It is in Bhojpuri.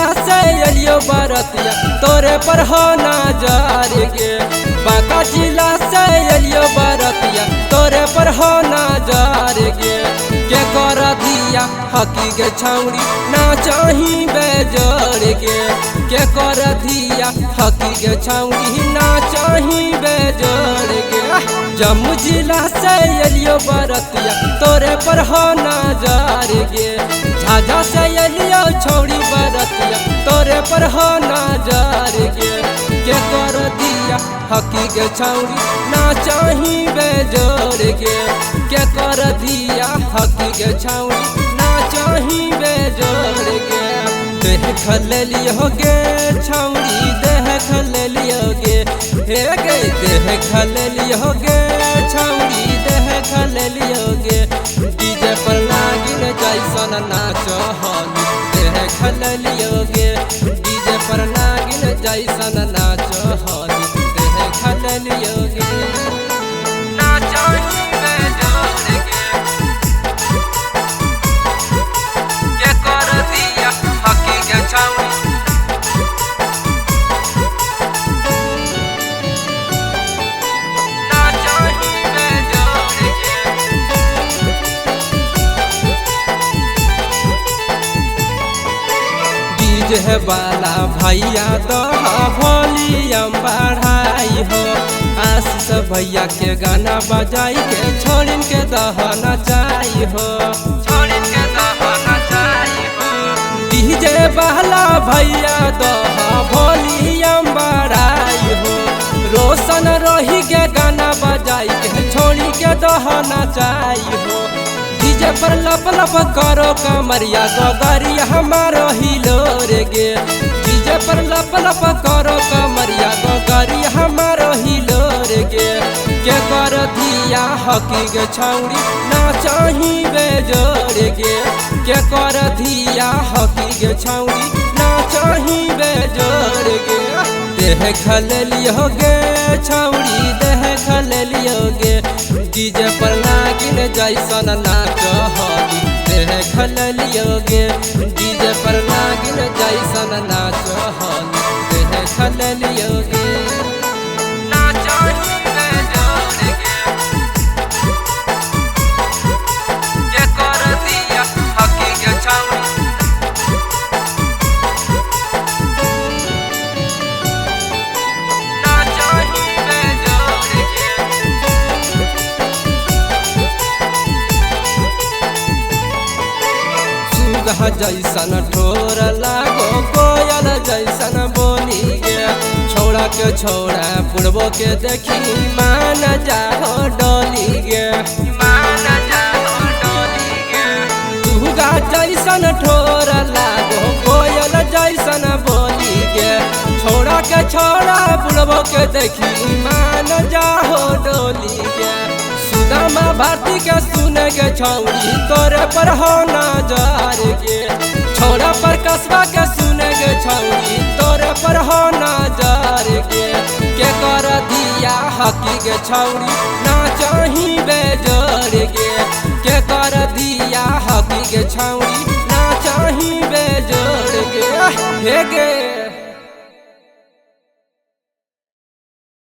जिला से एलियो बरतिया तोरे पर हो नजर गे। बांका जिला से एलियो बरतिया तोरे पर हो नजर गे। के कर दिया हकी गे छौड़ी ना चाही बेजोड़ गे। के कर दिया हकी गे छौड़ी ना चाही बेजोड़ गे। जम्मू जिला से एलियो बरतिया तोरे पर हो नजर गे। झाझा से एलियो छौड़ी बरतिया तोरे पर हो नजर गे। के कर दिया हकी गे छौड़ी ना चाही बेजोड़ गे। के कर दिया हकी गे छौड़ी ना चाही बेजोड़ गे। देख लेलियो गे छौड़ी देख लेलियो गे। हे गे देख लेलियो गे छौड़ी देख लेलियो गे। डीजे पर नागिन जैसन नाच हली देख लेलियो गे। डीजे पर नागिन जैसन नाच हली देख लेलियो गे। ना चाही बेजोड़ गे। के कर दिया हकी गे छौड़ी ना चाही बेजोड़ गे। डीजे वाला भैया दहा वॉल्यूम बढ़ाई हो। आशीष भैया के गाना बजाई के छोड़िन के दह नचाई हो। छोड़िन के दह नचाई हो। डीजे वाला भैया दहा वॉल्यूम बढ़ाई हो। रोशन रही के गाना बजाई के छोड़ी के दह नचाई हो। डीजे पर लप लप करो कमरिया गोगरिया हमारो हिलो रे गे। डीजे पर लप लप करो कमरिया गोगरिया हमारो हिलो रे गे। के कर दिया हकी गे छौड़ी ना चाही बेजोड़ गे। के कर दिया हकी गे छौड़ी ना चाही बेजोड़ गे। देख लेलियो गे छौड़ी देख लेलियो गे। डीजे पर नागिन जैसन नाच हली देख लेलियो गे। डीजे पर नागिन जैसन नाच हली देख लेलियो गे। ना चाही बेजोड़ गे। के कर दिया हकी गे छौड़ी ना चाही बेजोड़ गे। सुगा जैसन ठोर लागो कोयल जैसन बोली गे। छोड़ा के छोड़ा पुरबो के देखी मान जाओ डोली गे। मान जाओ डोली गे। सुगा जैसन ठोर लागो कोयल जैसन बोली गे। छोड़ा के छोड़ा पुरबो के देखी मान जाओ डोली गे। सुदामा भारती के सुने गे छौड़ी तोरे पर हो नजर गे। छोड़ा पर कसबा के सुने गे छौड़ी तोरे पर हो नजर गे। के कर दिया हकी गे छौड़ी ना चाही बेजोड़ गे। के कर दिया हकी गे छौड़ी ना चाही बेजोड़ गे। हे गे।